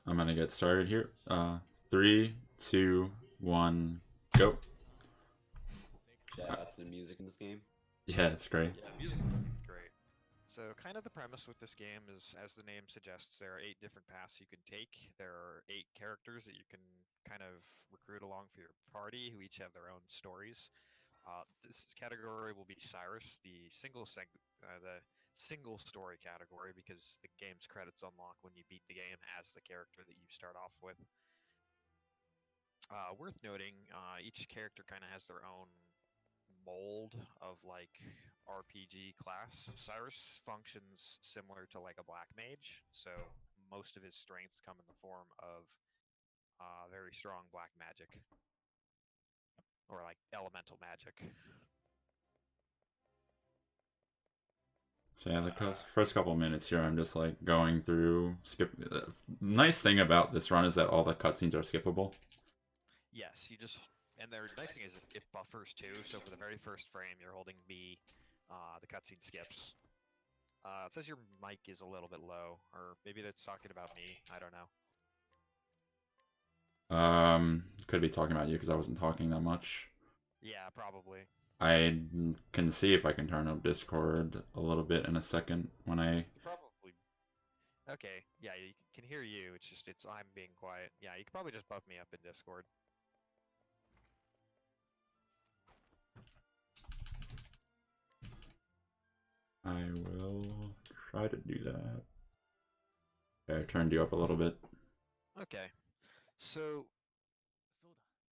I'm gonna get started here. Three, two, one, go. Shout outs to the music in this game. Yeah, it's great. Yeah, music is great. So, kind of the premise with this game is, as the name suggests, there are 8 different paths you can take. There are 8 characters that you can kind of recruit along for your party, who each have their own stories. This category will be Cyrus, the single story category, because the game's credits unlock when you beat the game as the character that you start off with. Worth noting, each character kind of has their own mold of like RPG class. Cyrus functions similar to like a black mage, so most of his strengths come in the form of very strong black magic or like elemental magic. So yeah, the first couple minutes here, I'm just like going through. Nice thing about this run is that all the cutscenes are skippable. Yes, you just and the nice thing is it buffers too. So for the very first frame, you're holding B. The cutscene skips. It says your mic is a little bit low, or maybe that's talking about me. I don't know. Could be talking about you because I wasn't talking that much. Yeah, probably. I can see if I can turn up Discord a little bit in a second when I. You probably. Okay, yeah, you can hear you. It's I'm being quiet. Yeah, you can probably just buff me up in Discord. I will try to do that. Okay, I turned you up a little bit. Okay, so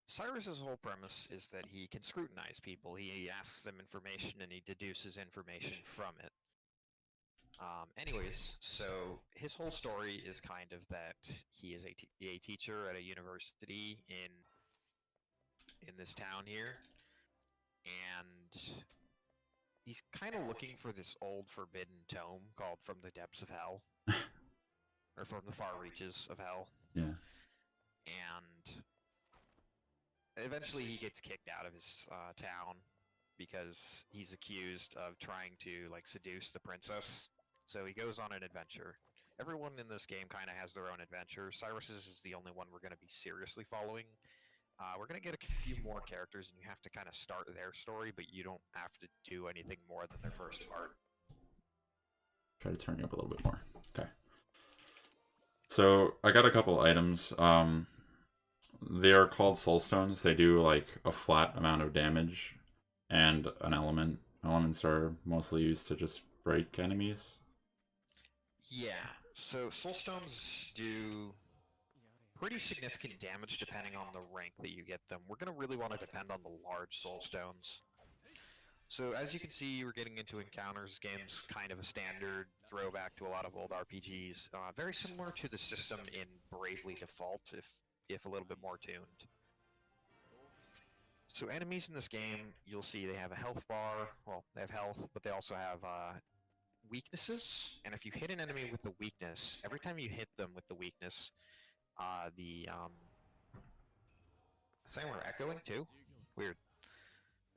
Cyrus's whole premise is that he can scrutinize people. He asks them information and he deduces information from it. Anyways, so his whole story is kind of that he is a teacher at a university in this town here, and he's kind of looking for this old forbidden tome called From the Depths of Hell, or From the Far Reaches of Hell. Yeah. And eventually he gets kicked out of his town because he's accused of trying to like seduce the princess. So he goes on an adventure. Everyone in this game kind of has their own adventure. Cyrus's is the only one we're going to be seriously following. We're going to get a few more characters, and you have to kind of start their story, but you don't have to do anything more than their first part. Try to turn you up a little bit more. Okay. So I got a couple items. They are called soul stones. They do like a flat amount of damage and an element. Elements are mostly used to just break enemies. Yeah, so soul stones do pretty significant damage depending on the rank that you get them. We're going to really want to depend on the large soul stones. So as you can see, we're getting into encounters. Game's kind of a standard throwback to a lot of old RPGs. Very similar to the system in Bravely Default, if a little bit more tuned. So enemies in this game, you'll see they have a health bar. Well, they have health, but they also have weaknesses. And if you hit an enemy with the weakness, every time you hit them with the weakness, Saying we're echoing too? Weird.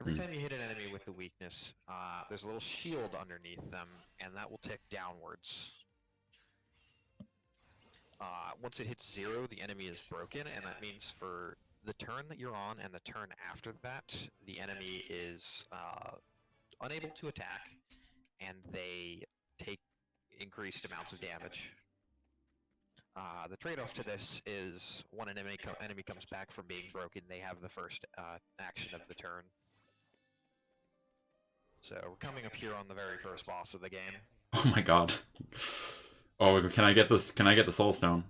Every time you hit an enemy with the weakness, there's a little shield underneath them, and that will tick downwards. Once it hits 0, the enemy is broken, and that means for the turn that you're on and the turn after that, the enemy is unable to attack, and they take increased amounts of damage. The trade-off to this is when an enemy comes back from being broken, they have the first action of the turn. So we're coming up here on the very first boss of the game. Oh my god. Oh, can I get this? Can I get the soul stone?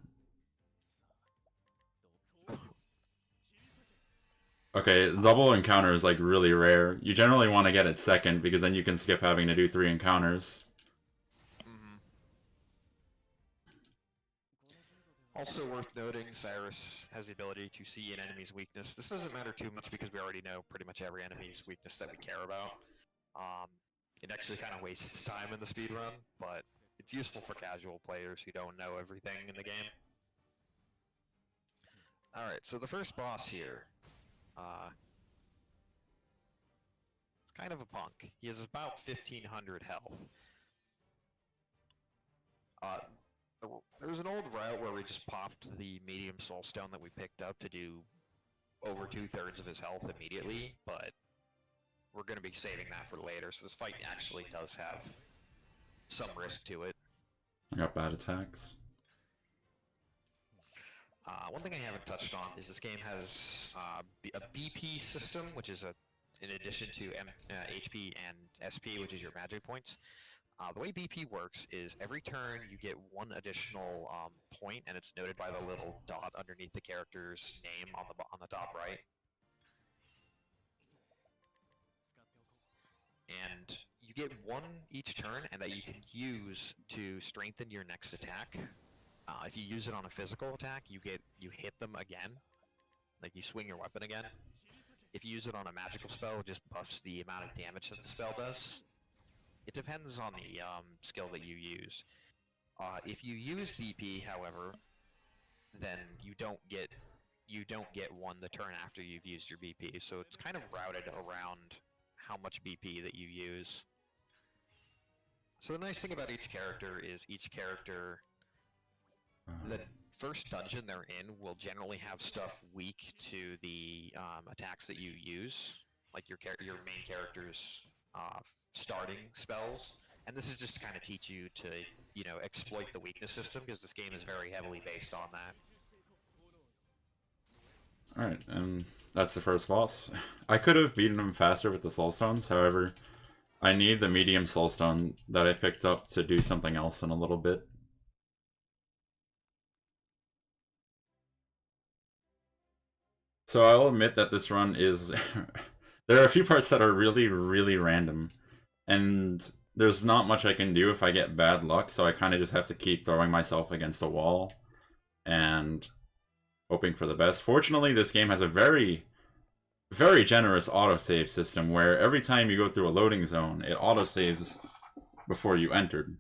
Okay, double encounter is like really rare. You generally want to get it second because then you can skip having to do 3 encounters. Also worth noting, Cyrus has the ability to see an enemy's weakness. This doesn't matter too much because we already know pretty much every enemy's weakness that we care about. It actually kind of wastes time in the speedrun, but it's useful for casual players who don't know everything in the game. Alright, so the first boss here, it's kind of a punk. He has about 1500 health. there was an old route where we just popped the medium soul stone that we picked up to do over 2/3 of his health immediately, but we're going to be saving that for later, so this fight actually does have some risk to it. I got bad attacks. One thing I haven't touched on is this game has a BP system, which is in addition to HP and SP, which is your magic points. The way BP works is every turn you get one additional point, and it's noted by the little dot underneath the character's name on the top right. And you get one each turn, and that you can use to strengthen your next attack. If you use it on a physical attack, you hit them again, like you swing your weapon again. If you use it on a magical spell, it just buffs the amount of damage that the spell does. It depends on the skill that you use. If you use BP, however, then you don't get one the turn after you've used your BP. So it's kind of routed around how much BP that you use. So the nice thing about each character is each character, the first dungeon they're in will generally have stuff weak to the attacks that you use, like your main character's starting spells. And this is just to kind of teach you to, exploit the weakness system, because this game is very heavily based on that. Alright, and that's the first boss. I could have beaten him faster with the soul stones, however, I need the medium soul stone that I picked up to do something else in a little bit. So I'll admit that this run is... there are a few parts that are really, really random. And there's not much I can do if I get bad luck, so I kind of just have to keep throwing myself against a wall and hoping for the best. Fortunately, this game has a very, very generous autosave system where every time you go through a loading zone, it autosaves before you entered.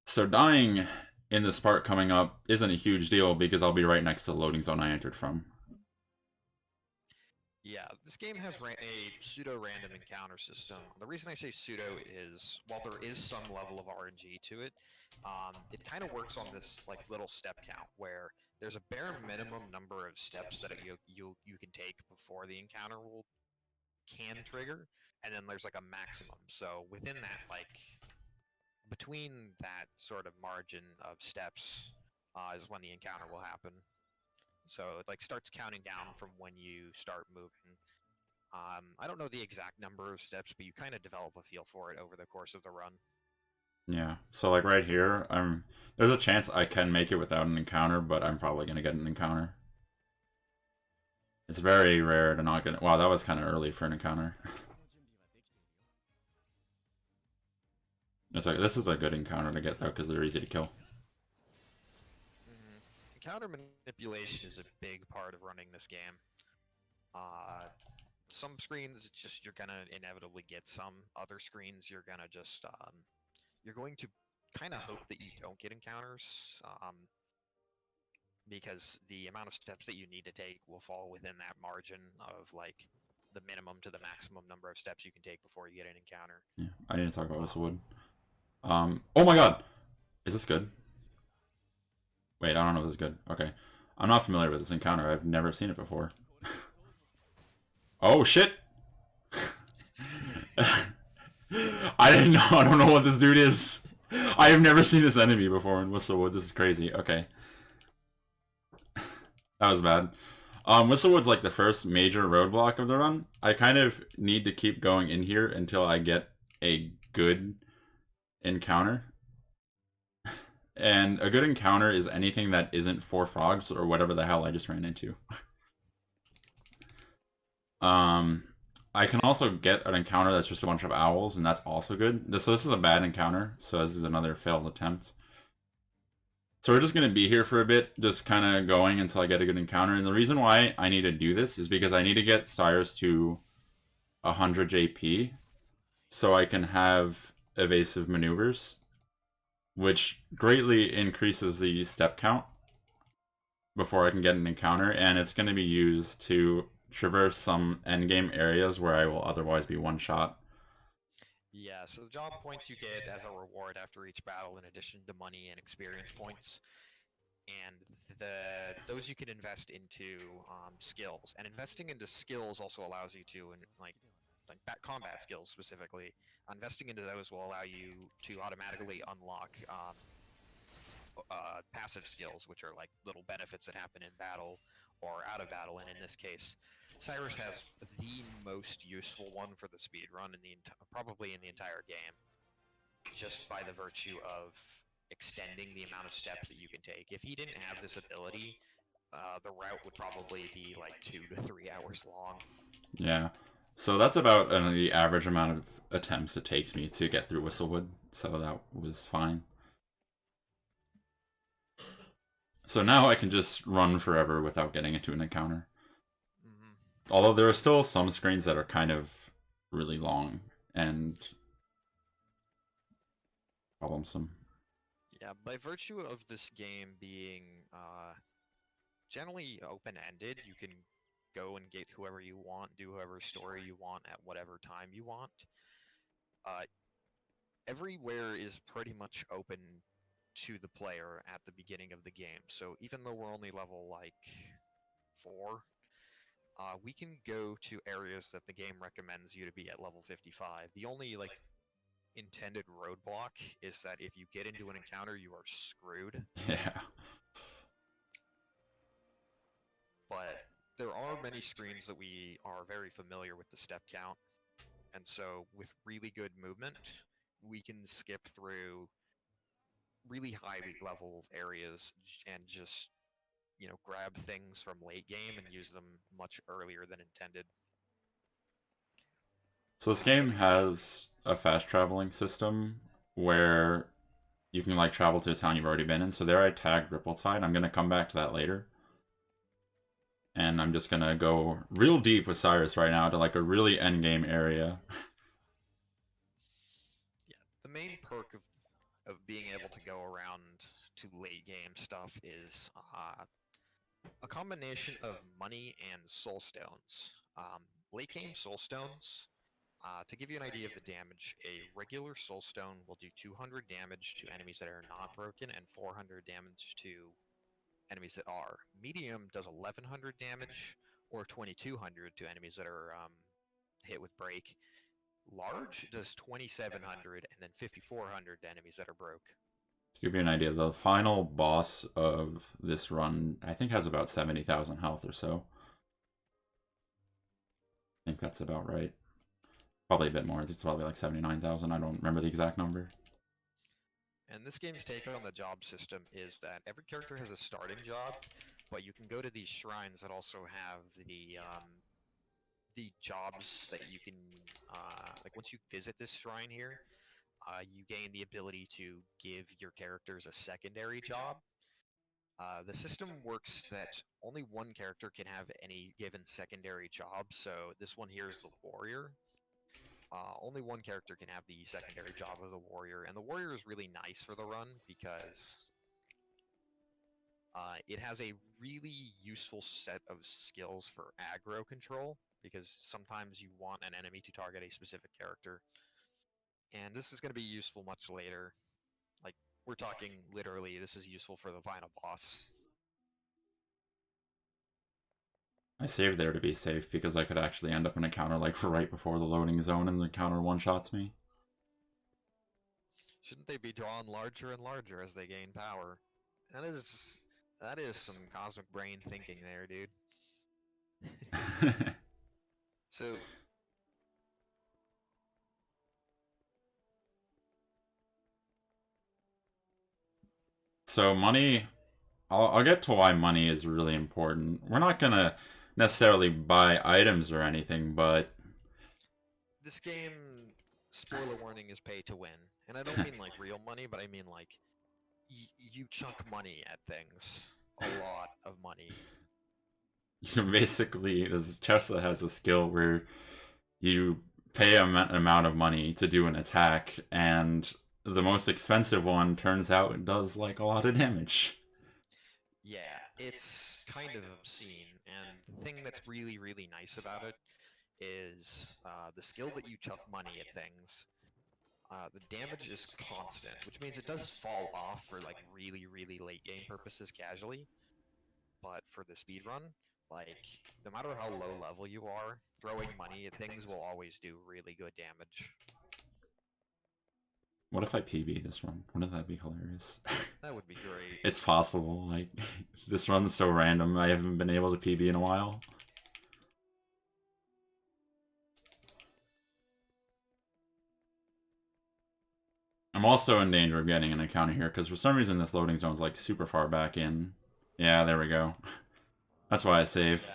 So dying in this part coming up isn't a huge deal because I'll be right next to the loading zone I entered from. Yeah, this game has a pseudo-random encounter system. The reason I say pseudo is, while there is some level of RNG to it, it kind of works on this little step count where there's a bare minimum number of steps that you can take before the encounter can trigger, and then there's a maximum. So within that, between that sort of margin of steps is when the encounter will happen. So it starts counting down from when you start moving. I don't know the exact number of steps, but you kind of develop a feel for it over the course of the run. Yeah, so right here, there's a chance I can make it without an encounter, but I'm probably going to get an encounter. It's very rare to not get... Wow, that was kind of early for an encounter. This is a good encounter to get, though, because they're easy to kill. Encounter manipulation is a big part of running this game. Some screens, it's just you're going to inevitably get some. Other screens, you're going to just... you're going to kind of hope that you don't get encounters, because the amount of steps that you need to take will fall within that margin of the minimum to the maximum number of steps you can take before you get an encounter. Yeah, I need to talk about Whistlewood. Oh my god! Is this good? Wait, I don't know if this is good. Okay. I'm not familiar with this encounter. I've never seen it before. Oh shit! I didn't know. I don't know what this dude is. I have never seen this enemy before in Whistlewood. This is crazy. Okay. That was bad. Whistlewood's the first major roadblock of the run. I kind of need to keep going in here until I get a good encounter. And a good encounter is anything that isn't 4 frogs or whatever the hell I just ran into. I can also get an encounter that's just a bunch of owls, and that's also good. So this is a bad encounter, so this is another failed attempt. So we're just going to be here for a bit, just kind of going until I get a good encounter. And the reason why I need to do this is because I need to get Cyrus to 100 JP so I can have evasive maneuvers, which greatly increases the step count before I can get an encounter, and it's going to be used to traverse some endgame areas where I will otherwise be one-shot. Yeah, so the job points you get as a reward after each battle, in addition to money and experience points, and those you can invest into skills. And investing into skills also allows you to, like combat skills specifically. Investing into those will allow you to automatically unlock passive skills, which are like little benefits that happen in battle or out of battle. And in this case, Cyrus has the most useful one for the speed run in the probably in the entire game, just by the virtue of extending the amount of steps that you can take. If he didn't have this ability, the route would probably be like 2 to 3 hours long. Yeah. So that's about the average amount of attempts it takes me to get through Whistlewood. So that was fine. So now I can just run forever without getting into an encounter. Mm-hmm. Although there are still some screens that are kind of really long and troublesome. Yeah, by virtue of this game being generally open-ended, you can go and get whoever you want, do whoever story you want at whatever time you want. Everywhere is pretty much open to the player at the beginning of the game. So even though we're only level like 4, we can go to areas that the game recommends you to be at level 55. The only like intended roadblock is that if you get into an encounter, you are screwed. Yeah. But there are many screens that we are very familiar with the step count, and so with really good movement, we can skip through really high level areas and just, you know, grab things from late game and use them much earlier than intended. So this game has a fast traveling system where you can like travel to a town you've already been in. So there I tagged Ripple-Tide. I'm gonna come back to that later. And I'm just gonna go real deep with Cyrus right now to like a really endgame area. Yeah, the main perk of being able to go around to late game stuff is a combination of money and soul stones. Late game soul stones, to give you an idea of the damage, a regular soul stone will do 200 damage to enemies that are not broken and 400 damage to enemies that are. Medium does 1100 damage or 2200 to enemies that are hit with break. Large does 2700 and then 5400 to enemies that are broke. To give you an idea, the final boss of this run, I think, has about 70,000 health or so. I think that's about right. Probably a bit more. It's probably like 79,000. I don't remember the exact number. And this game's take on the job system is that every character has a starting job, but you can go to these shrines that also have the jobs that you can like once you visit this shrine here, you gain the ability to give your characters a secondary job. The system works that only one character can have any given secondary job. So this one here is the warrior. Only one character can have the secondary job of the warrior, and the warrior is really nice for the run because it has a really useful set of skills for aggro control, because sometimes you want an enemy to target a specific character. And this is going to be useful much later. Like, we're talking literally, this is useful for the final boss. I saved there to be safe because I could actually end up in a counter like right before the loading zone and the counter one-shots me. Shouldn't they be drawn larger and larger as they gain power? That is some cosmic brain thinking there, dude. So So money, I'll get to why money is really important. We're not gonna necessarily buy items or anything, but this game, spoiler warning, is pay to win. And I don't mean like real money, but I mean like you chunk money at things. A lot of money. you basically, Chessa has a skill where you pay an amount of money to do an attack, and the most expensive one turns out it does like a lot of damage. Yeah, it's kind of obscene. And the thing that's really nice about it is the skill that you chuck money at things. the damage is constant, which means it does fall off for like really, really late game purposes casually. But for the speed run, like no matter how low level you are, throwing money at things will always do really good damage. What if I PB this run? Wouldn't that be hilarious? That would be great. It's possible. Like, this run's so random. I haven't been able to PB in a while. I'm also in danger of getting an encounter here, because for some reason this loading zone's like super far back in. Yeah, there we go. That's why I save.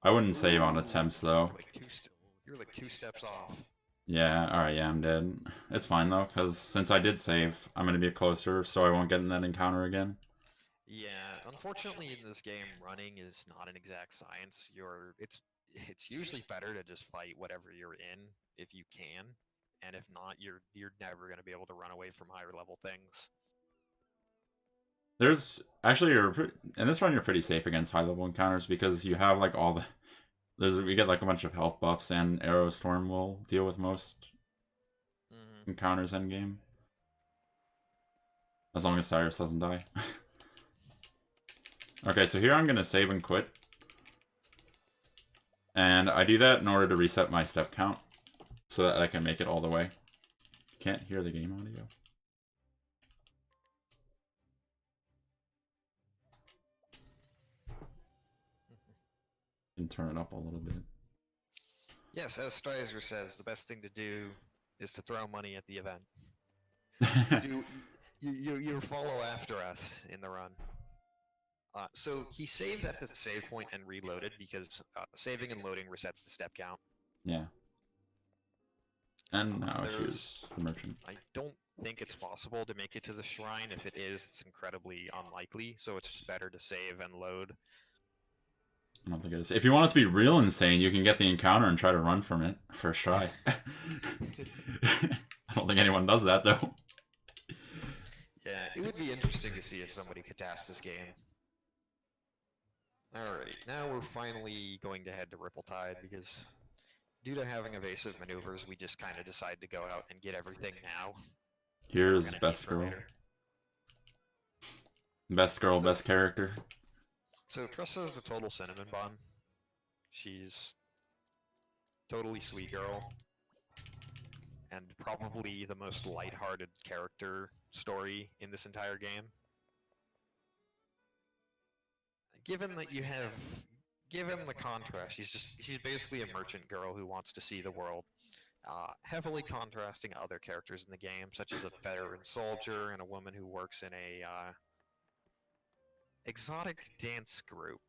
I wouldn't save on attempts, though. You're like 2 steps off. Yeah, alright, yeah, I'm dead. It's fine, though, because since I did save, I'm going to be closer, so I won't get in that encounter again. Yeah, unfortunately in this game, running is not an exact science. It's usually better to just fight whatever you're in if you can, and if not, you're never going to be able to run away from higher level things. There's actually in this run you're pretty safe against high level encounters because you have like all the we get like a bunch of health buffs, and Arrow Storm will deal with most encounters end game. As long as Cyrus doesn't die. Okay, so here I'm gonna save and quit. And I do that in order to reset my step count so that I can make it all the way. Can't hear the game audio. And turn it up a little bit. Yes, as Streiser says, the best thing to do is to throw money at the event. You follow after us in the run. So he saved at the save point and reloaded because saving and loading resets the step count. Yeah. And now choose the merchant. I don't think it's possible to make it to the shrine. If it is, it's incredibly unlikely, so it's just better to save and load. I don't think it is. If you want it to be real insane, you can get the encounter and try to run from it. First try. I don't think anyone does that, though. Yeah, it would be interesting to see if somebody could task this game. Alright, now we're finally going to head to Ripple-Tide because due to having evasive maneuvers, we just kind of decide to go out and get everything now. Here's best girl. Best girl, best character. So Tressa is a total cinnamon bun. She's totally sweet girl. And probably the most lighthearted character story in this entire game. Given the contrast, she's basically a merchant girl who wants to see the world. Heavily contrasting other characters in the game, such as a veteran soldier and a woman who works in a exotic dance group.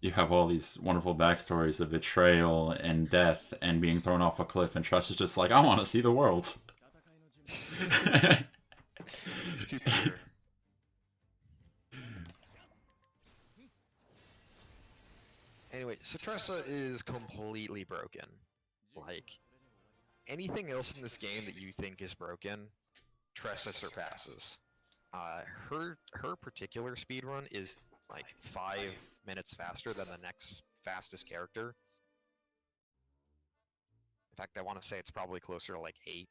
You have all these wonderful backstories of betrayal and death and being thrown off a cliff, and Tress is just like, I want to see the world. She's too pure. Anyway, so Tressa is completely broken. Like, anything else in this game that you think is broken, Tressa surpasses. Her particular speedrun is like 5 minutes faster than the next fastest character. In fact, I want to say it's probably closer to like 8.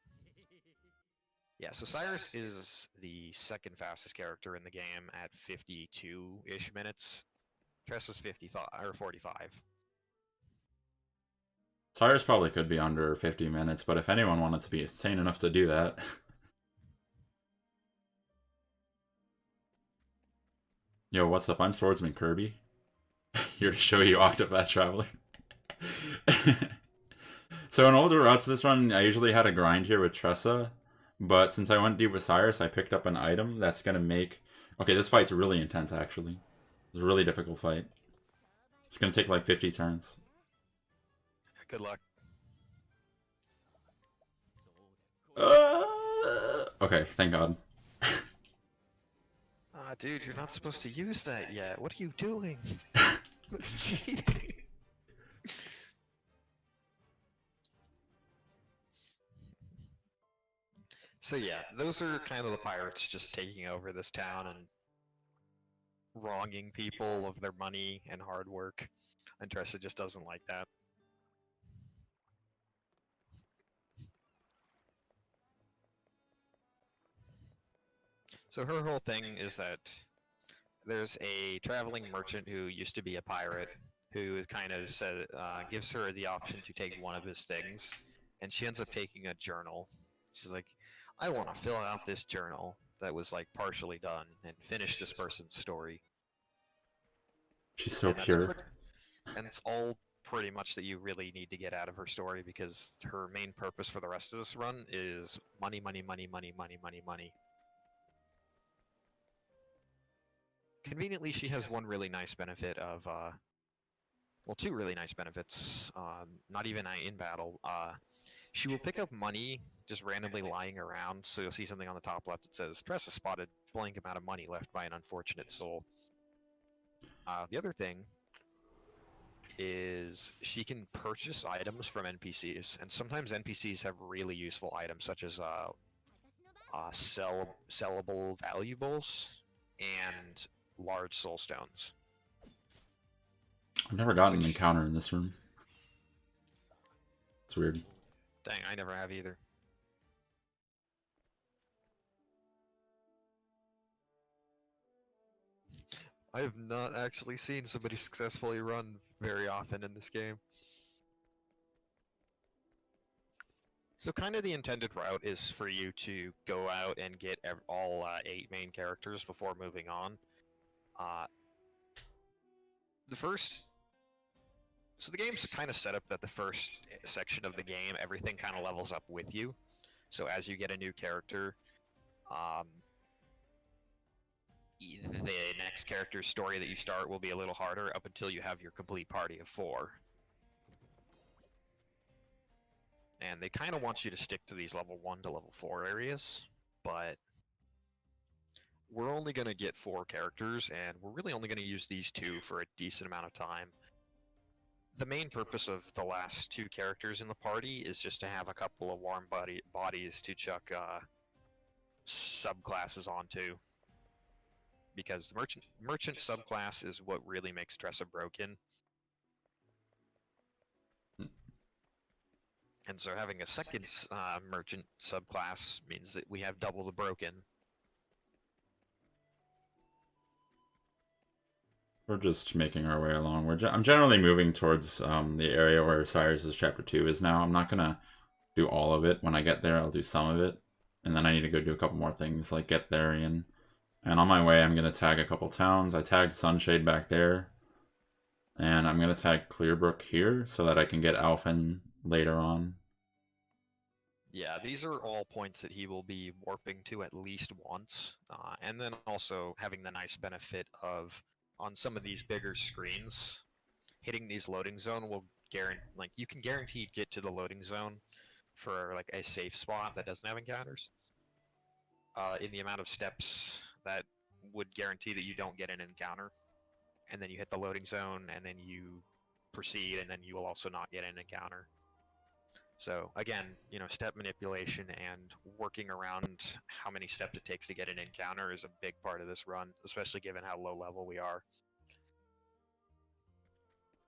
Yeah, so Cyrus is the second fastest character in the game at 52-ish minutes. Tressa's 55 or 45. Cyrus probably could be under 50 minutes, but if anyone wanted to be insane enough to do that. Yo, what's up? I'm Swordsman Kirby. Here to show you Octopath Traveler. So in older routes this run, I usually had a grind here with Tressa, but since I went deep with Cyrus, I picked up an item that's going to make... Okay, this fight's really intense, actually. It's a really difficult fight. It's going to take like 50 turns. Good luck. Okay, thank God. Dude, you're not supposed to use that yet. What are you doing? It's cheating. So yeah, those are kind of the pirates just taking over this town and wronging people of their money and hard work. And Tressa just doesn't like that. So her whole thing is that there's a traveling merchant who used to be a pirate who kind of said gives her the option to take one of his things, and she ends up taking a journal. She's like, I want to fill out this journal that was like partially done and finish this person's story. She's so And that's pure. and it's all pretty much that you really need to get out of her story, because her main purpose for the rest of this run is money, money, money, money, money, money, money. Conveniently, she has one really nice benefit of, well, two really nice benefits, not even in battle. She will pick up money just randomly lying around, so you'll see something on the top left that says, Tressa spotted blank amount of money left by an unfortunate soul. The other thing is she can purchase items from NPCs, and sometimes NPCs have really useful items, such as sellable valuables and large soul stones. I've never gotten an encounter in this room. It's weird. Dang, I never have either. I have not actually seen somebody successfully run very often in this game. So kind of the intended route is for you to go out and get all 8 main characters before moving on. So the game's kind of set up that the first section of the game, everything kind of levels up with you. So as you get a new character, the next character's story that you start will be a little harder up until you have your complete party of 4. And they kind of want you to stick to these level 1 to level 4 areas, but we're only going to get 4 characters, and we're really only going to use these 2 for a decent amount of time. The main purpose of the last 2 characters in the party is just to have a couple of warm bodies to chuck subclasses onto, because the merchant subclass is what really makes Tressa broken. And so having a second merchant subclass means that we have double the broken. We're just making our way along. I'm generally moving towards the area where Cyrus's chapter 2 is now. I'm not gonna do all of it. When I get there, I'll do some of it, and then I need to go do a couple more things like get Therian. And on my way, I'm gonna tag a couple towns. I tagged Sunshade back there, and I'm gonna tag Clearbrook here so that I can get Alphen later on. Yeah, these are all points that he will be warping to at least once, and then also having the nice benefit of, on some of these bigger screens, hitting these loading zone will you can guaranteed get to the loading zone for like a safe spot that doesn't have encounters. In the amount of steps that would guarantee that you don't get an encounter, and then you hit the loading zone, and then you proceed, and then you will also not get an encounter. So again, step manipulation and working around how many steps it takes to get an encounter is a big part of this run, especially given how low level we are.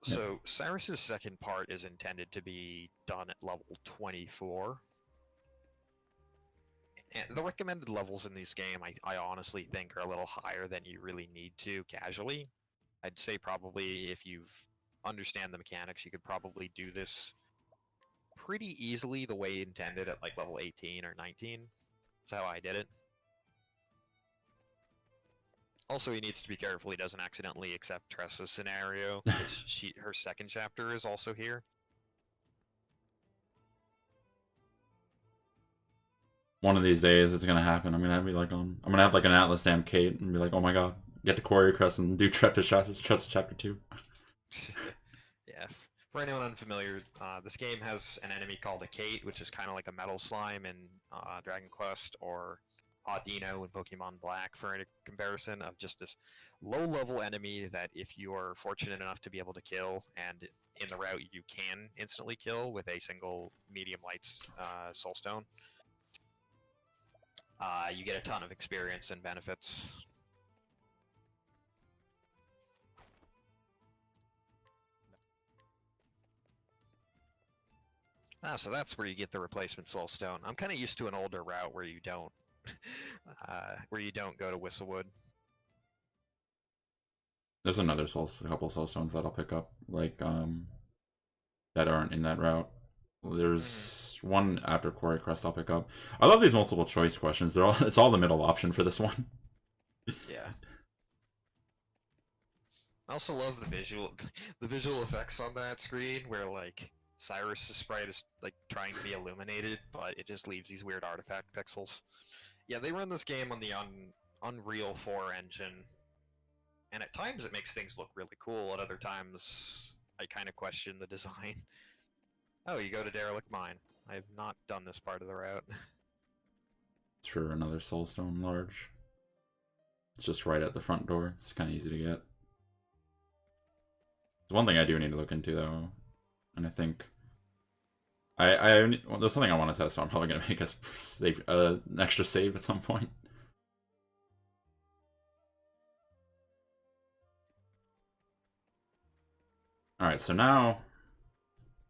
Yep. So Cyrus's second part is intended to be done at level 24. And the recommended levels in this game, I honestly think, are a little higher than you really need to casually. I'd say probably if you understand the mechanics, you could probably do this pretty easily the way intended at like level 18 or 19. That's how I did it. Also, he needs to be careful he doesn't accidentally accept Tressa's scenario, because her second chapter is also here. One of these days, it's gonna happen. I'm gonna be like I'm gonna have like an Atlas Dam Kate and be like, oh my god, get to Quarry Crest and do Tressa chapter 2. Yeah. For anyone unfamiliar, this game has an enemy called a Kate, which is kind of like a metal slime in Dragon Quest, or Audino in Pokemon Black, for a comparison of just this low-level enemy that if you are fortunate enough to be able to kill, and in the route you can instantly kill with a single medium light soulstone, you get a ton of experience and benefits. So that's where you get the replacement soulstone. I'm kind of used to an older route where you don't where you don't go to Whistlewood. There's a couple soulstones that I'll pick up, like that aren't in that route. There's one after Quarry Crest I'll pick up. I love these multiple choice questions. It's all the middle option for this one. Yeah. I also love the visual effects on that screen, where like Cyrus' sprite is like trying to be illuminated, but it just leaves these weird artifact pixels. Yeah, they run this game on the Unreal 4 engine, and at times it makes things look really cool. At other times, I kind of question the design. Oh, you go to Derelict Mine. I have not done this part of the route. It's for another soulstone large. It's just right at the front door. It's kind of easy to get. There's one thing I do need to look into though, and I think well, there's something I want to test. So I'm probably gonna make us save an extra save at some point. All right, so now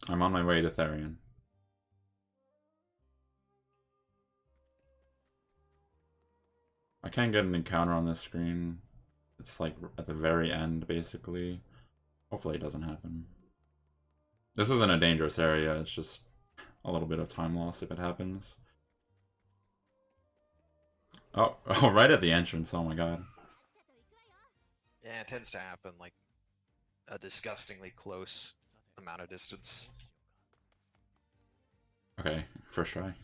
I'm on my way to Therion. I can get an encounter on this screen. It's like at the very end, basically. Hopefully it doesn't happen. This isn't a dangerous area, it's just a little bit of time loss if it happens. Oh, right at the entrance, oh my god. Yeah, it tends to happen like a disgustingly close amount of distance. Okay, first try.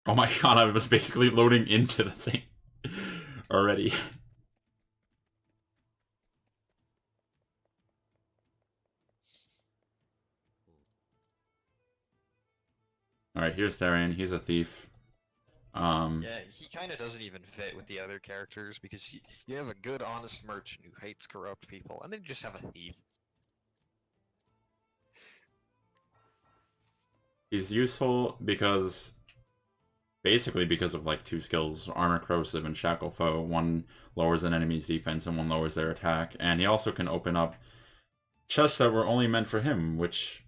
Oh my god, I was basically loading into the thing already. Alright, here's Therion. He's a thief. Yeah, he kind of doesn't even fit with the other characters, because you have a good, honest merchant who hates corrupt people, and then you just have a thief. He's useful because basically because of like two skills, Armor Corrosive and Shackle Foe. One lowers an enemy's defense and one lowers their attack. And he also can open up chests that were only meant for him, which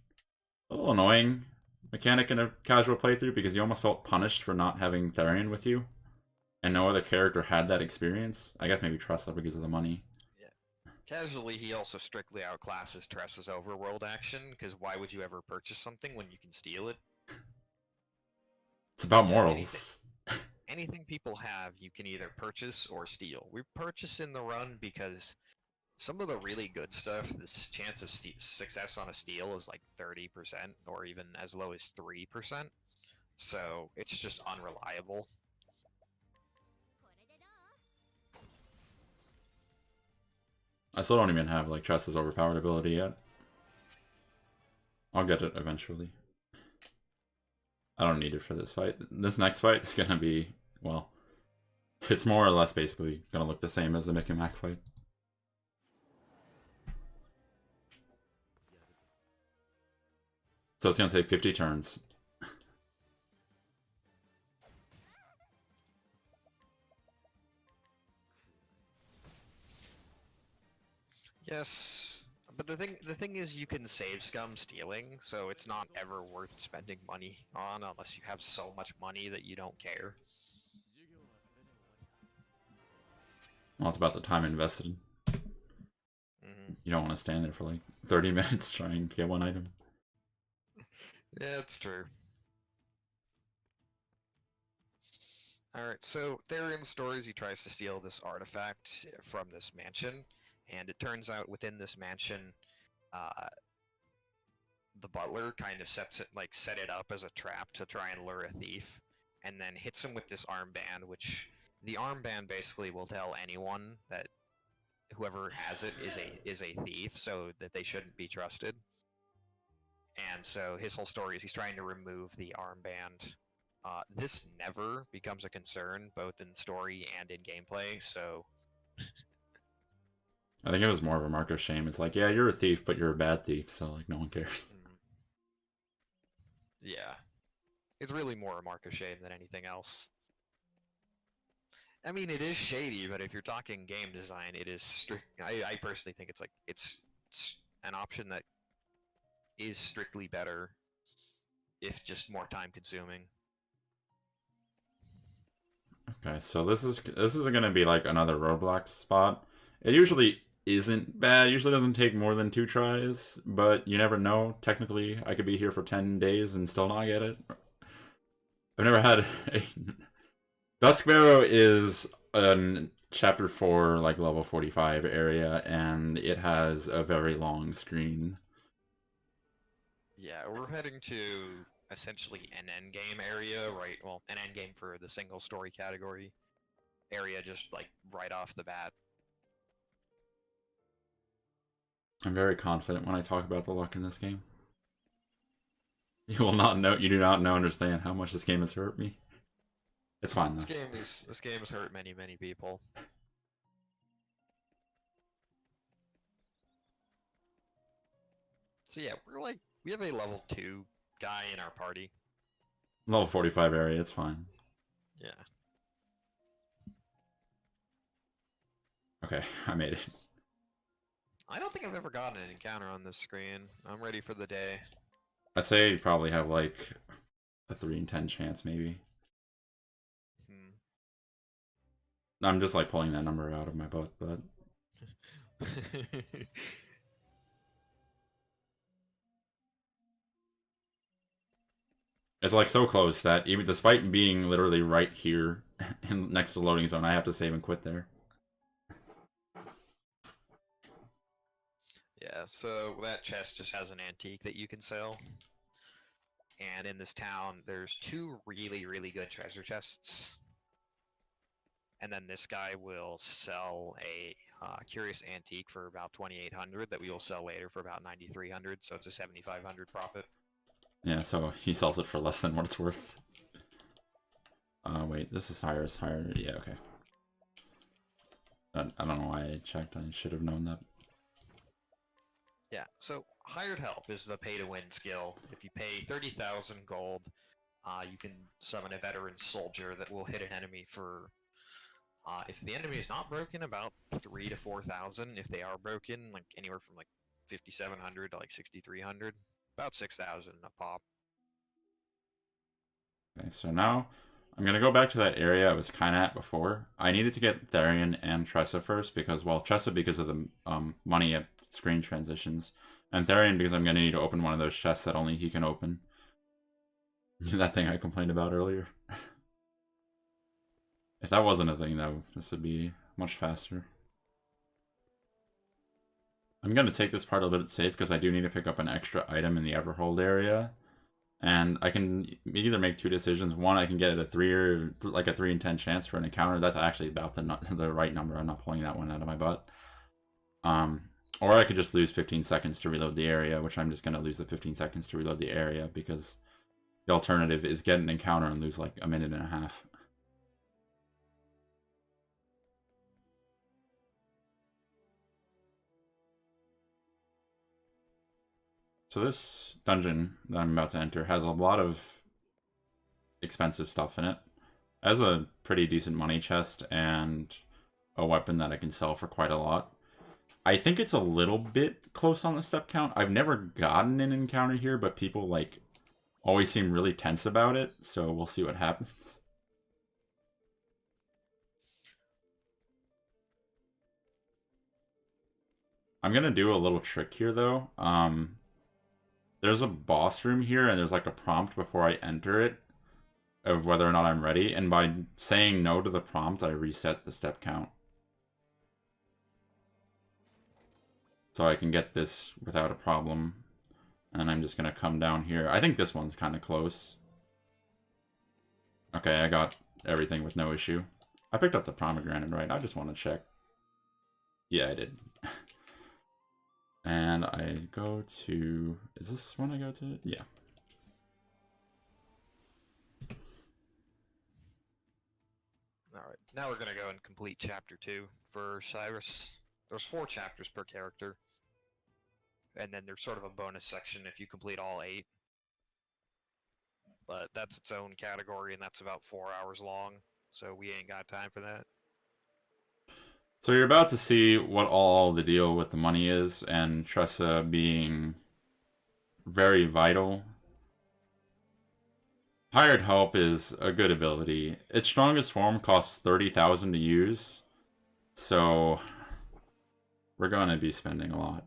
a little annoying mechanic in a casual playthrough because you almost felt punished for not having Therion with you. And no other character had that experience. I guess maybe Tressa because of the money. Yeah. Casually, he also strictly outclasses Tressa's overworld action, because why would you ever purchase something when you can steal it? It's about Yeah, morals. Anything people have, you can either purchase or steal. We purchase in the run because some of the really good stuff, the chance of success on a steal is like 30%, or even as low as 3%. So it's just unreliable. I still don't even have like Tressa's overpowered ability yet. I'll get it eventually. I don't need it for this fight. This next fight is gonna be, well, it's more or less basically gonna look the same as the Mick and Mac fight. So it's gonna take 50 turns. Yes, but the thing is, you can save scum stealing, so it's not ever worth spending money on unless you have so much money that you don't care. Well, it's about the time invested. You don't want to stand there for like 30 minutes trying to get one item. Yeah, it's true. Alright, so Therion's stories, he tries to steal this artifact from this mansion, and it turns out within this mansion, the butler kind of set it up as a trap to try and lure a thief, and then hits him with this armband, which the armband basically will tell anyone that whoever has it is a thief, so that they shouldn't be trusted. And so his whole story is he's trying to remove the armband. This never becomes a concern, both in story and in gameplay, so... I think it was more of a mark of shame. It's like, yeah, you're a thief, but you're a bad thief, so like no one cares. Yeah. It's really more a mark of shame than anything else. I mean, it is shady, but if you're talking game design, it is strict. I personally think it's an option that is strictly better, if just more time consuming. Okay, so this is gonna be like another roadblock spot. It usually isn't bad. It usually doesn't take more than 2 tries, but you never know. Technically, I could be here for 10 days and still not get it. I've never had a... Duskbarrow is a chapter 4, like level 45 area, and it has a very long screen. Yeah, we're heading to essentially an endgame area, right? Well, an endgame for the single story category area, just like right off the bat. I'm very confident when I talk about the luck in this game. You will not know. You do not know, understand how much this game has hurt me. It's fine though. This game has hurt many people. So yeah, we have a level 2 guy in our party. Level 45 area. It's fine. Yeah. Okay, I made it. I don't think I've ever gotten an encounter on this screen. I'm ready for the day. I'd say you probably have like a 3 in 10 chance, maybe. I'm just like pulling that number out of my butt, but it's like so close that even despite being literally right here next to the loading zone, I have to save and quit there. Yeah, so that chest just has an antique that you can sell. And in this town, there's 2 really good treasure chests. And then this guy will sell a curious antique for about 2,800 that we will sell later for about 9,300. So it's a 7,500 profit. Yeah, so he sells it for less than what it's worth. Wait, this is higher. Yeah, okay. I don't know why I checked. I should have known that. Yeah, so hired help is the pay-to-win skill. If you pay 30,000 gold, you can summon a veteran soldier that will hit an enemy for... if the enemy is not broken, about 3,000 to 4,000. If they are broken, like anywhere from like 5,700 to like 6,300, about 6,000 a pop. Okay, so now I'm gonna go back to that area I was kind of at before. I needed to get Therian and Tressa first because, well, Tressa because of the money at screen transitions, and Therian because I'm gonna need to open one of those chests that only he can open. That thing I complained about earlier. If that wasn't a thing, though, this would be much faster. I'm going to take this part a little bit safe because I do need to pick up an extra item in the Everhold area. And I can either make 2 decisions. One, I can get a 3 in 10 chance for an encounter. That's actually about the right number. I'm not pulling that one out of my butt. Or I could just lose 15 seconds to reload the area, which I'm just going to lose the 15 seconds to reload the area because the alternative is get an encounter and lose like a minute and a half. So this dungeon that I'm about to enter has a lot of expensive stuff in it. It has a pretty decent money chest and a weapon that I can sell for quite a lot. I think it's a little bit close on the step count. I've never gotten an encounter here, but people like always seem really tense about it, so we'll see what happens. I'm gonna do a little trick here though. There's a boss room here, and there's like a prompt before I enter it of whether or not I'm ready. And by saying no to the prompt, I reset the step count. So I can get this without a problem. And I'm just going to come down here. I think this one's kind of close. Okay, I got everything with no issue. I picked up the pomegranate, right? I just want to check. Yeah, I did. And I go to... Is this one I go to? Yeah. Alright, now we're gonna go and complete chapter 2 for Cyrus. There's 4 chapters per character. And then there's sort of a bonus section if you complete all 8. But that's its own category, and that's about 4 hours long, so we ain't got time for that. So you're about to see what all the deal with the money is, and Tressa being very vital. Hired Help is a good ability. Its strongest form costs 30,000 to use, so we're gonna be spending a lot.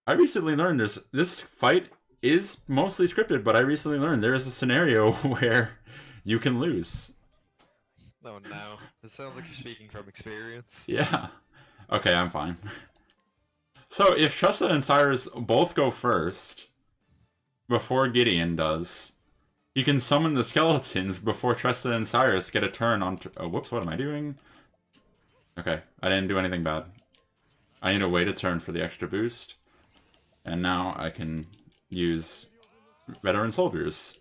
I recently learned this fight is mostly scripted, but I recently learned there is a scenario where you can lose. Oh no, it sounds like you're speaking from experience. Yeah. Okay, I'm fine. So if Tressa and Cyrus both go first, before Gideon does, you can summon the skeletons before Tressa and Cyrus get a turn on... Oh, whoops, what am I doing? Okay, I didn't do anything bad. I need to wait a turn for the extra boost. And now I can use veteran soldiers.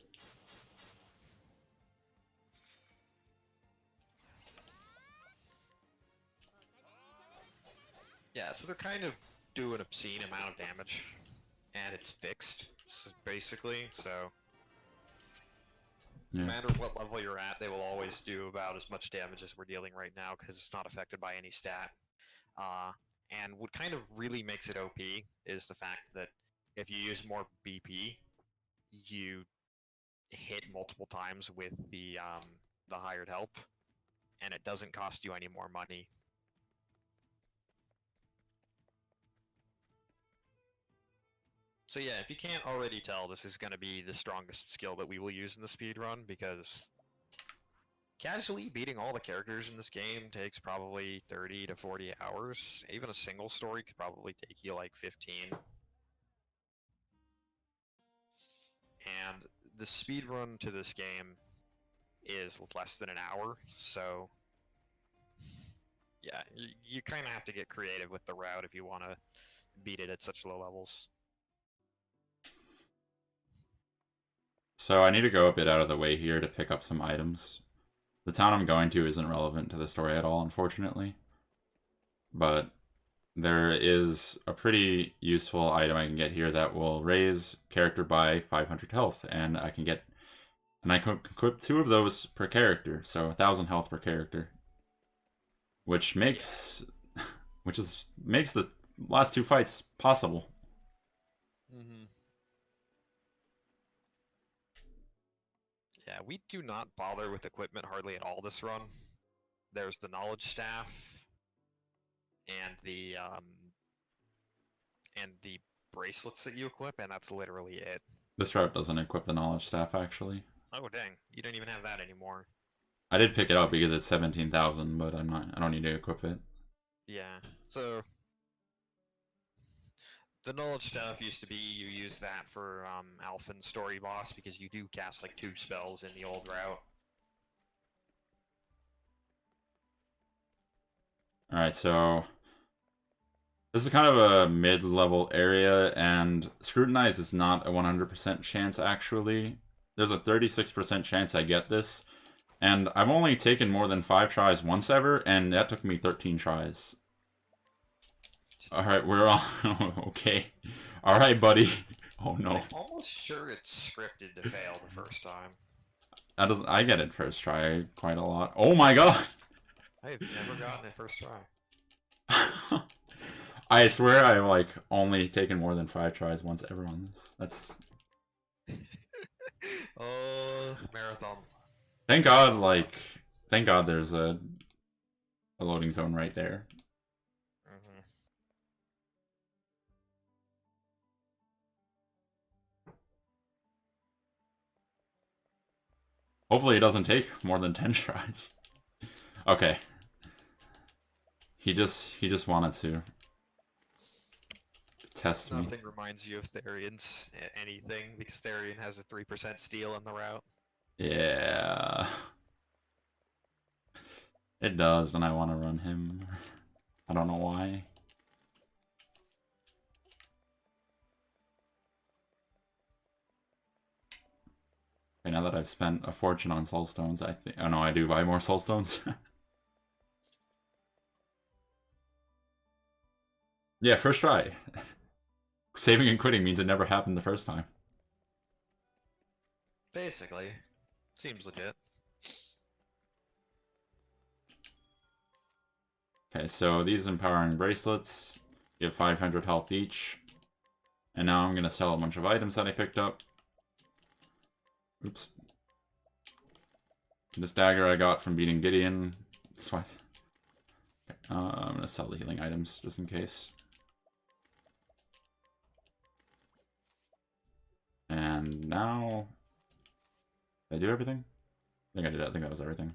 Yeah, so they're kind of do an obscene amount of damage, and it's fixed, basically, so Yeah. no matter what level you're at, they will always do about as much damage as we're dealing right now, because it's not affected by any stat. And what kind of really makes it OP is the fact that if you use more BP, you hit multiple times with the hired help, and it doesn't cost you any more money. So yeah, if you can't already tell, this is going to be the strongest skill that we will use in the speedrun, because casually beating all the characters in this game takes probably 30 to 40 hours. Even a single story could probably take you like 15. And the speedrun to this game is less than an hour, so yeah, you kind of have to get creative with the route if you want to beat it at such low levels. So I need to go a bit out of the way here to pick up some items. The town I'm going to isn't relevant to the story at all, unfortunately. But there is a pretty useful item I can get here that will raise character by 500 health, and I can equip 2 of those per character, so 1,000 health per character, which makes the last 2 fights possible. Mm-hmm. Yeah, we do not bother with equipment hardly at all this run. There's the knowledge staff and the bracelets that you equip, and that's literally it. This route doesn't equip the knowledge staff, actually. Oh dang, you don't even have that anymore. I did pick it up because it's 17,000, but I don't need to equip it. Yeah, so the knowledge staff used to be you use that for Alphen story boss, because you do cast like 2 spells in the old route. Alright, so this is kind of a mid-level area, and Scrutinize is not a 100% chance, actually. There's a 36% chance I get this, and I've only taken more than 5 tries once ever, and that took me 13 tries. Alright, we're on. Okay. Alright, buddy. Oh no. I'm almost sure it's scripted to fail the first time. I get it first try quite a lot. Oh my god! I've never gotten it first try. I swear I've like only taken more than 5 tries once ever on this. That's... Oh, marathon. Thank God there's a loading zone right there. Mm-hmm. Hopefully it doesn't take more than 10 tries. Okay. He just wanted to test me. Nothing reminds you of Therian's anything, because Therian has a 3% steal in the route. Yeah. It does, and I want to run him. I don't know why. Okay, now that I've spent a fortune on soulstones, I think... Oh no, I do buy more soulstones. Yeah, first try. Saving and quitting means it never happened the first time. Basically. Seems legit. Okay, so these empowering bracelets give 500 health each. And now I'm going to sell a bunch of items that I picked up. Oops. This dagger I got from beating Gideon. That's why. I'm gonna sell the healing items just in case. And now, did I do everything? I think I did. I think that was everything.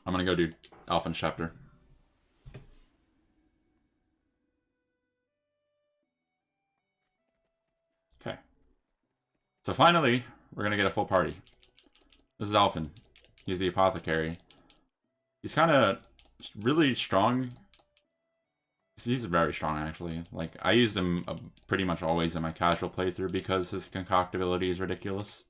I'm gonna go do Alpha's chapter. Okay. So finally, we're gonna get a full party. This is Alphan. He's the apothecary. He's kind of really strong. He's very strong, actually. Like, I used him pretty much always in my casual playthrough because his concoctability is ridiculous.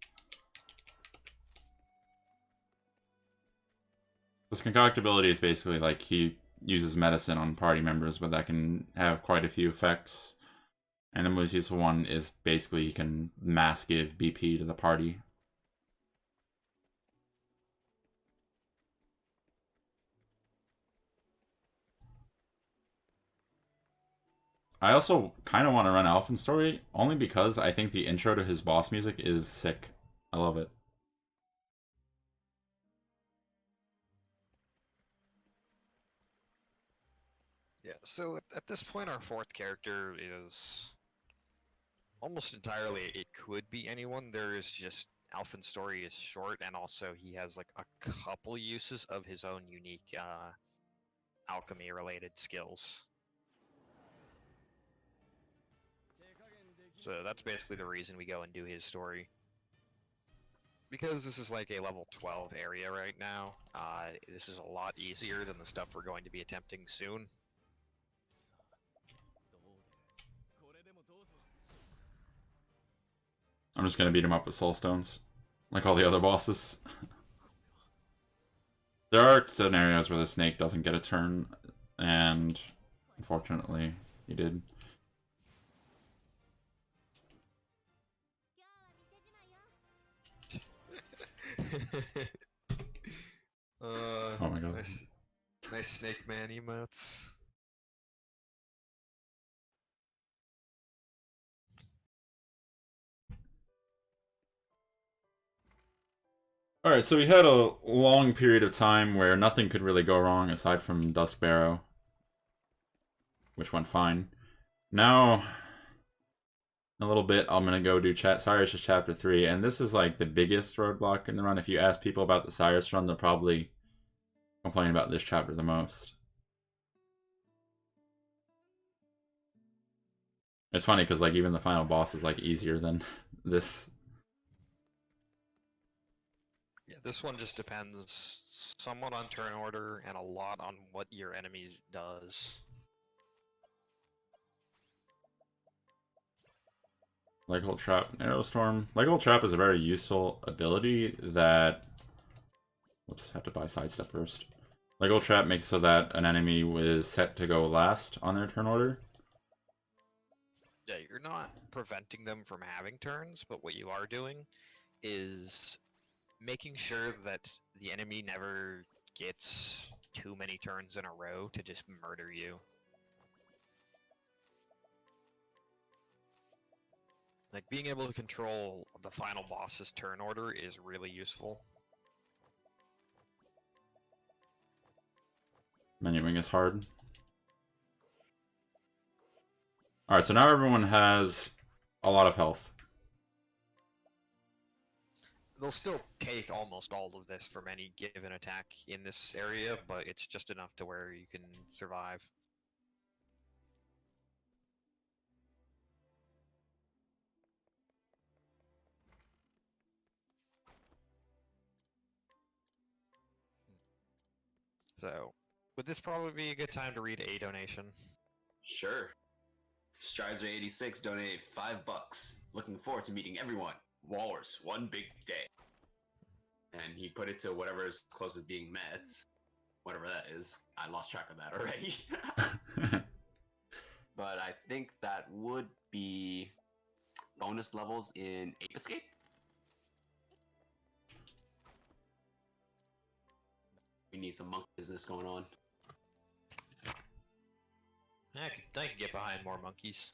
His concoctability is basically like he uses medicine on party members, but that can have quite a few effects. And the most useful one is basically he can mass give BP to the party. I also kind of want to run Alphan's story, only because I think the intro to his boss music is sick. I love it. Yeah, so at this point, our fourth character is almost entirely, it could be anyone. There is just, Alphan's story is short, and also he has like a couple uses of his own unique alchemy-related skills. So that's basically the reason we go and do his story. Because this is like a level 12 area right now, this is a lot easier than the stuff we're going to be attempting soon. I'm just gonna beat him up with soul stones, like all the other bosses. There are scenarios where the snake doesn't get a turn, and unfortunately, he did. Oh my god. Nice Snake Man emotes. Alright, so we had a long period of time where nothing could really go wrong aside from Dusk Barrow, which went fine. Now, in a little bit, I'm gonna go do Cyrus' chapter 3, and this is like the biggest roadblock in the run. If you ask people about the Cyrus run, they'll probably complain about this chapter the most. It's funny because like even the final boss is like easier than this. Yeah, this one just depends somewhat on turn order and a lot on what your enemy does. Leghole Trap, Narrow Storm. Leghole Trap is a very useful ability that... Whoops, have to buy Sidestep first. Leghole Trap makes so that an enemy is set to go last on their turn order. Yeah, you're not preventing them from having turns, but what you are doing is making sure that the enemy never gets too many turns in a row to just murder you. Like, being able to control the final boss's turn order is really useful. Menuing is hard. Alright, so now everyone has a lot of health. They'll still take almost all of this from any given attack in this area, but it's just enough to where you can survive. So, would this probably be a good time to read a donation? Sure. Strizer86 donated $5. Looking forward to meeting everyone. Walrus, one big day. And he put it to whatever is closest being met. Whatever that is. I lost track of that already. But I think that would be bonus levels in Ape Escape. We need some monkey business going on. I can get behind more monkeys.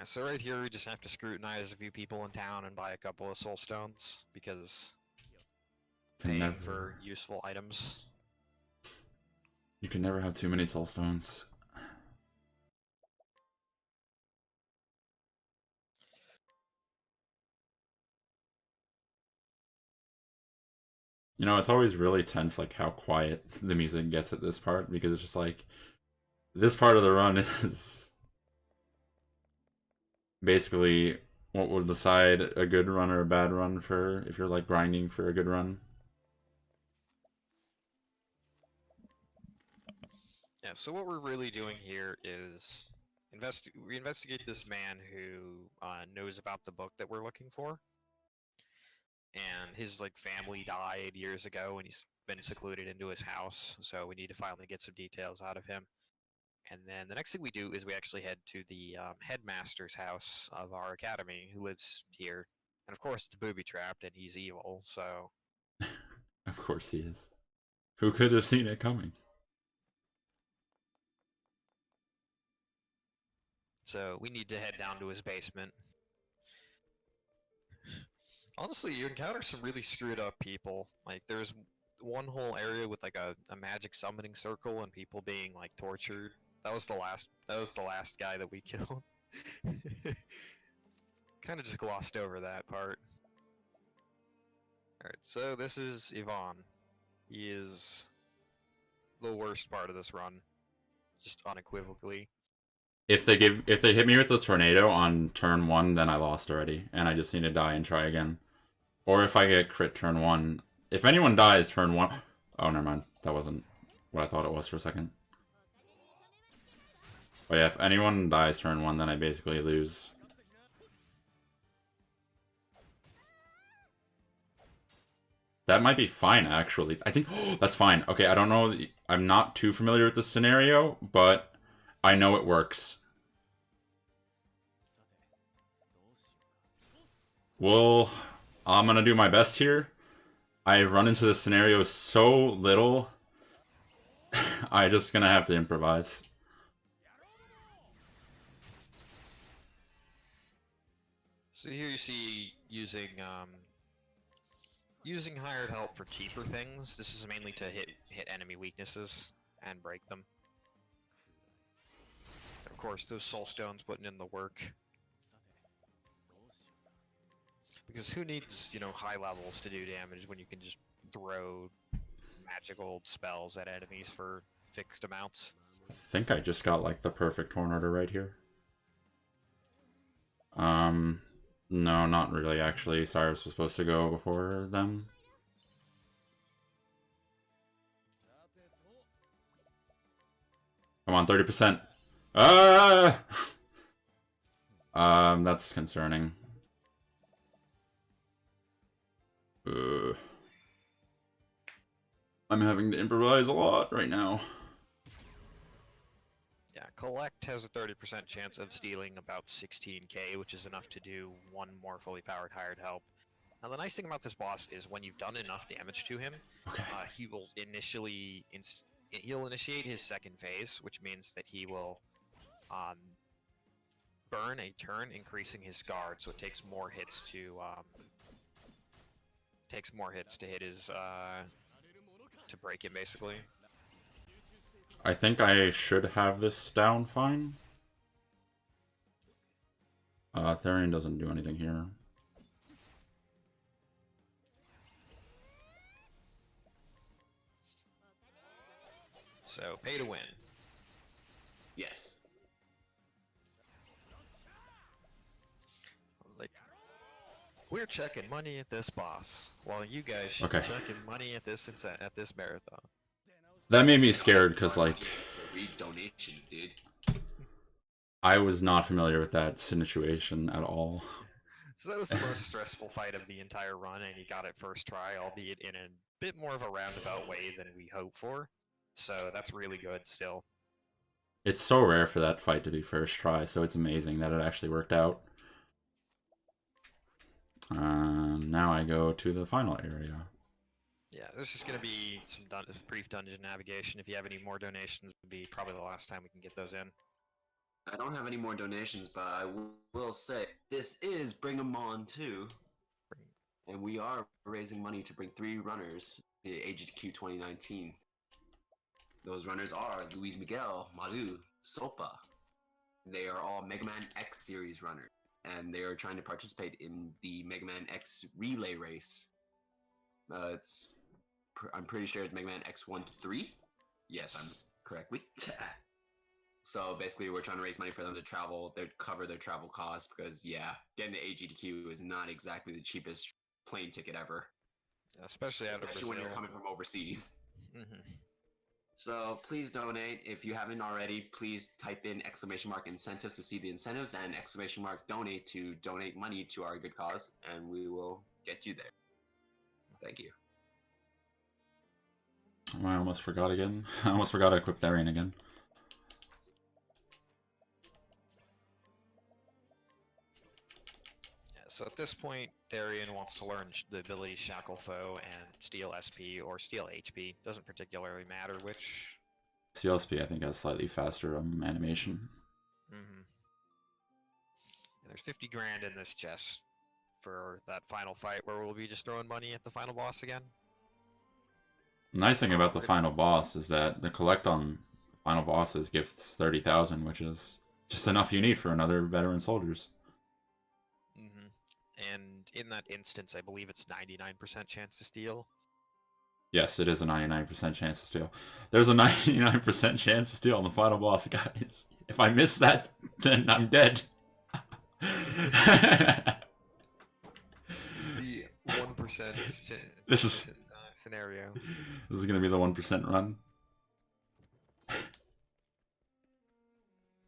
So right here, we just have to scrutinize a few people in town and buy a couple of soul stones, because Can paying never, for useful items. you can never have too many soul stones. You know, it's always really tense, like how quiet the music gets at this part, because it's just like this part of the run is basically what will decide a good run or a bad run for if you're like grinding for a good run. Yeah, so what we're really doing here is we investigate this man who knows about the book that we're looking for, and his like family died years ago, and he's been secluded into his house. So we need to finally get some details out of him. And then the next thing we do is we actually head to the headmaster's house of our academy, who lives here. And of course, it's booby trapped, and he's evil. So Of course he is. Who could have seen it coming? we need to head down to his basement. Honestly, you encounter some really screwed up people. Like, there's one whole area with like a magic summoning circle and people being like tortured. That was the last guy that we killed. Kind of just glossed over that part. Alright, so this is Yvonne. He is the worst part of this run. Just unequivocally. If they hit me with the tornado on turn 1, then I lost already, and I just need to die and try again. Or if I get crit turn 1. If anyone dies turn 1... Oh, never mind. That wasn't what I thought it was for a second. But yeah, if anyone dies turn 1, then I basically lose. That might be fine, actually. I think... Oh, that's fine. Okay, I don't know... I'm not too familiar with this scenario, but I know it works. Well, I'm gonna do my best here. I've run into this scenario so little. I'm just gonna have to improvise. So here you see using hired help for cheaper things. This is mainly to hit enemy weaknesses and break them. And of course, those soul stones putting in the work. Because who needs, high levels to do damage when you can just throw magical spells at enemies for fixed amounts? I think I just got like the perfect horn order right here. No, not really actually. Cyrus was supposed to go before them. Come on, 30%. Ah! That's concerning. I'm having to improvise a lot right now. Yeah, Collect has a 30% chance of stealing about 16k, which is enough to do one more fully powered hired help. Now the nice thing about this boss is when you've done enough damage to him, Okay. he will he'll initiate his second phase, which means that he will burn a turn, increasing his guard, so it takes more hits to hit his to break him, basically. I think I should have this down fine. Therian doesn't do anything here. So, pay to win. Yes. Like, we're checking money at this boss, while you guys should Okay. be checking money at this marathon. That made me scared because, like, Read donations, dude. I was not familiar with that situation at all. So that was the most stressful fight of the entire run, and he got it first try, albeit in a bit more of a roundabout way than we hoped for. So that's really good still. It's so rare for that fight to be first try, so it's amazing that it actually worked out. Now I go to the final area. Yeah, this is going to be some brief dungeon navigation. If you have any more donations, it'll be probably the last time we can get those in. I don't have any more donations, but I will say this is Bring 'em On 2, and we are raising money to bring 3 runners to AGDQ 2019. Those runners are Luis Miguel, Malu, Sopa. They are all Mega Man X series runners, and they are trying to participate in the Mega Man X relay race. I'm pretty sure it's Mega Man X1 to 3. Yes, I'm correctly. So basically, we're trying to raise money for them to travel, cover their travel costs, because yeah, getting to AGDQ is not exactly the cheapest plane ticket ever, Especially out of especially Brazil. when you're coming from overseas. Mm-hmm. So please donate. If you haven't already, please type in !incentives to see the incentives and !donate to donate money to our good cause, and we will get you there. Thank you. I almost forgot again. I almost forgot to equip Therian again. So at this point, Therian wants to learn the ability Shackle Foe and Steal SP or Steal HP. Doesn't particularly matter which. CLSP I think has slightly faster animation. Mm-hmm. There's 50 grand in this chest for that final fight where we'll be just throwing money at the final boss again. The nice thing about the final boss is that the collect on final bosses gives 30,000, which is just enough you need for another veteran soldiers. Mm-hmm. And in that instance, I believe it's 99% chance to steal. Yes, it is a 99% chance to steal. There's a 99% chance to steal on the final boss, guys. If I miss that, then I'm dead. The 1% This is scenario. This is gonna be the 1% run.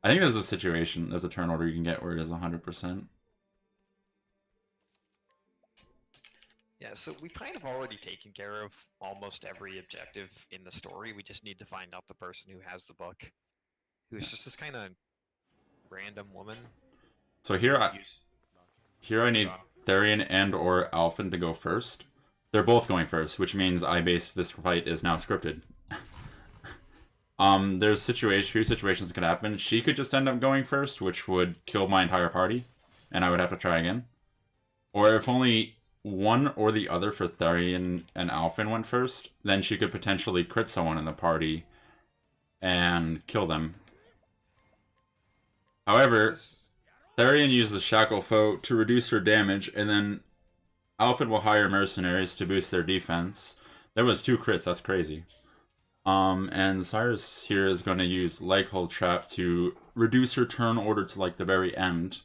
I think there's a situation, there's a turn order you can get where it is 100%. Yeah, so we've kind of already taken care of almost every objective in the story. We just need to find out the person who has the book, who's just this kind of random woman. So here I need Therian and or Alphen to go first. They're both going first, which means this fight is now scripted. There's few situations that could happen. She could just end up going first, which would kill my entire party, and I would have to try again. Or if only one or the other for Therian and Alphen went first, then she could potentially crit someone in the party and kill them. However, Therian uses Shackle Foe to reduce her damage, and then Alphen will hire mercenaries to boost their defense. There was 2 crits, that's crazy. And Cyrus here is going to use Leg Hold Trap to reduce her turn order to like the very end,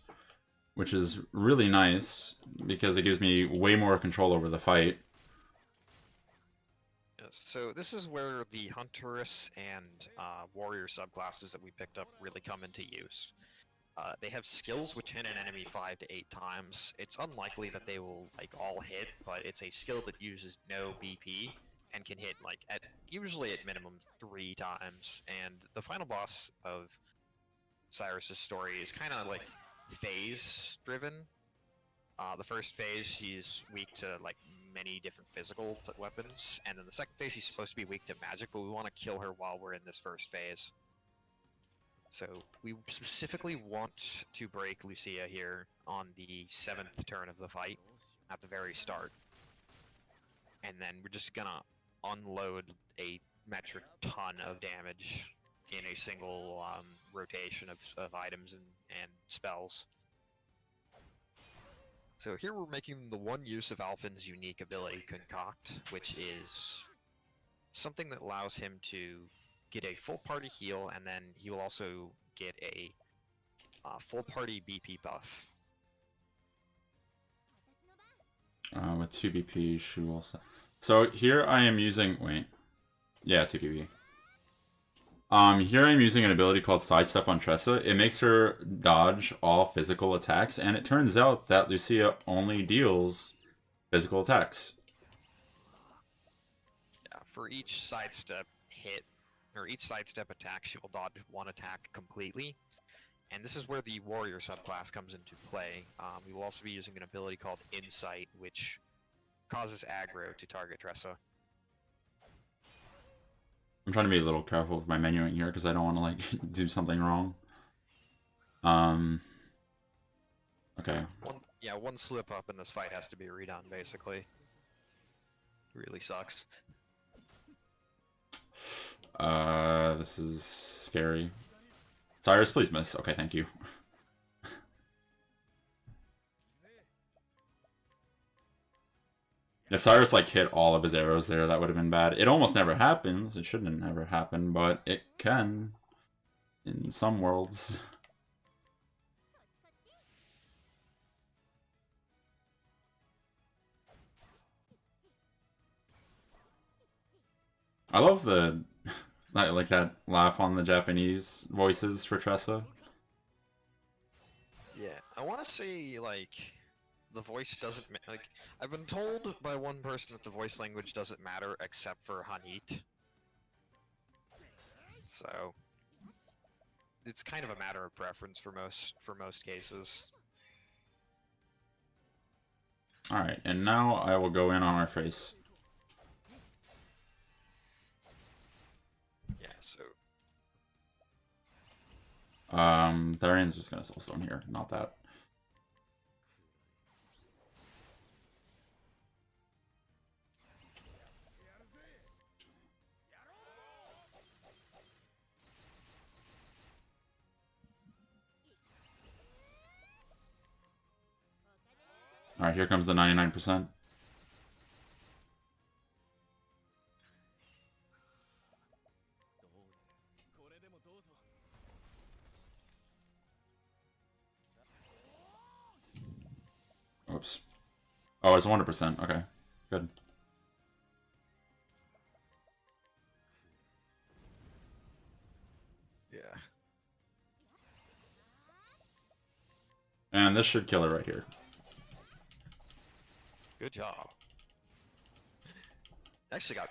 which is really nice because it gives me way more control over the fight. So this is where the Huntress and Warrior subclasses that we picked up really come into use. They have skills which hit an enemy 5 to 8 times. It's unlikely that they will like all hit, but it's a skill that uses no BP and can hit like usually at minimum 3 times. And the final boss of Cyrus's story is kind of like phase driven. The first phase, she's weak to like many different physical weapons, and then the second phase, she's supposed to be weak to magic, but we want to kill her while we're in this first phase. So we specifically want to break Lucia here on the 7th turn of the fight, at the very start. And then we're just gonna unload a metric ton of damage in a single rotation of items and spells. So here we're making the one use of Alphen's unique ability, Concoct, which is something that allows him to get a full party heal, and then he will also get a full party BP buff. With 2 BP, she will... So here I am using... Wait. Yeah, 2 BP. Here I'm using an ability called Sidestep on Tressa. It makes her dodge all physical attacks, and it turns out that Lucia only deals physical attacks. Yeah, for each sidestep hit, or each sidestep attack, she will dodge 1 attack completely. And this is where the Warrior subclass comes into play. We will also be using an ability called Insight, which causes aggro to target Tressa. I'm trying to be a little careful with my menuing here because I don't want to like do something wrong. Okay. One slip up and this fight has to be redone, basically. Really sucks. This is scary. Cyrus, please miss. Okay, thank you. If Cyrus, like, hit all of his arrows there, that would have been bad. It almost never happens. It shouldn't ever happen, but it can. In some worlds. I love the... like that laugh on the Japanese voices for Tressa. Yeah, I want to say, like, the voice doesn't like. I've been told by one person that the voice language doesn't matter except for Hanit. So it's kind of a matter of preference for most cases. All right, and now I will go in on our face. Yeah, so Tharian's just gonna soulstone here, not that. Alright, here comes the 99%. Oops. Oh, it's 100%. Okay, good. yeah. And this should kill it right here. Good job. Actually got,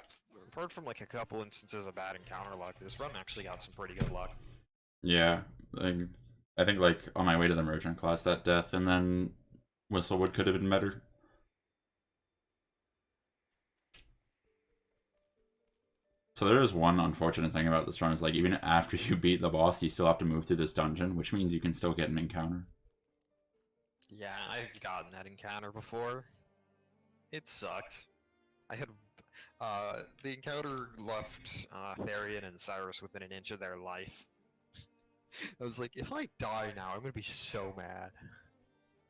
apart from like a couple instances of bad encounter luck, this run actually got some pretty good luck. Yeah, I think like on my way to the merchant class, that death, and then Whistlewood could have been better. So there is one unfortunate thing about this run is like even after you beat the boss, you still have to move through this dungeon, which means you can still get an encounter. Yeah, I've gotten that encounter before. It sucked. I had the encounter left Therian and Cyrus within an inch of their life. I was like, if I die now, I'm gonna be so mad.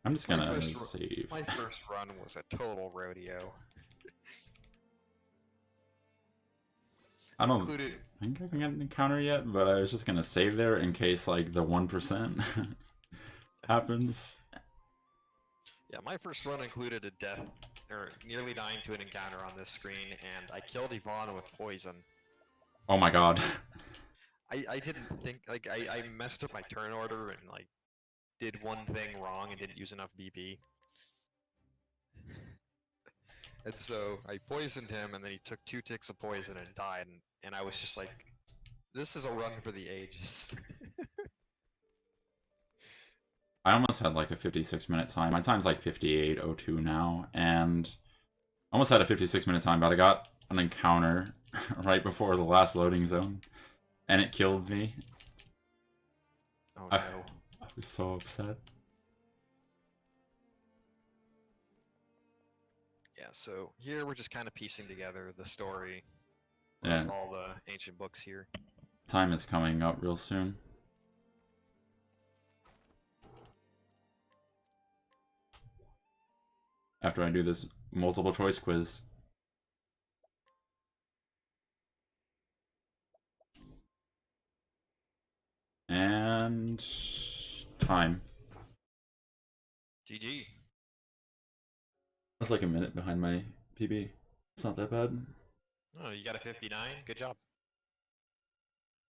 I'm just gonna save. My first run was a total rodeo. I don't think I can get an encounter yet, but I was just gonna save there in case like the 1% happens. Yeah, my first run included a death, or nearly dying to an encounter on this screen, and I killed Yvonne with poison. Oh my god. I didn't think, like, I messed up my turn order and, like, did one thing wrong and didn't use enough BP. And so I poisoned him, and then he took 2 ticks of poison and died, and I was just like, this is a run for the ages. I almost had like a 56-minute time. My time's like 58:02 now, and almost had a 56-minute time, but I got an encounter right before the last loading zone, and it killed me. Oh no. I was so upset. Yeah, so here we're just kind of piecing together the story Yeah. of all the ancient books here. Time is coming up real soon. After I do this multiple choice quiz. And time. GG. That's like a minute behind my PB. It's not that bad. Oh, you got a 59? Good job.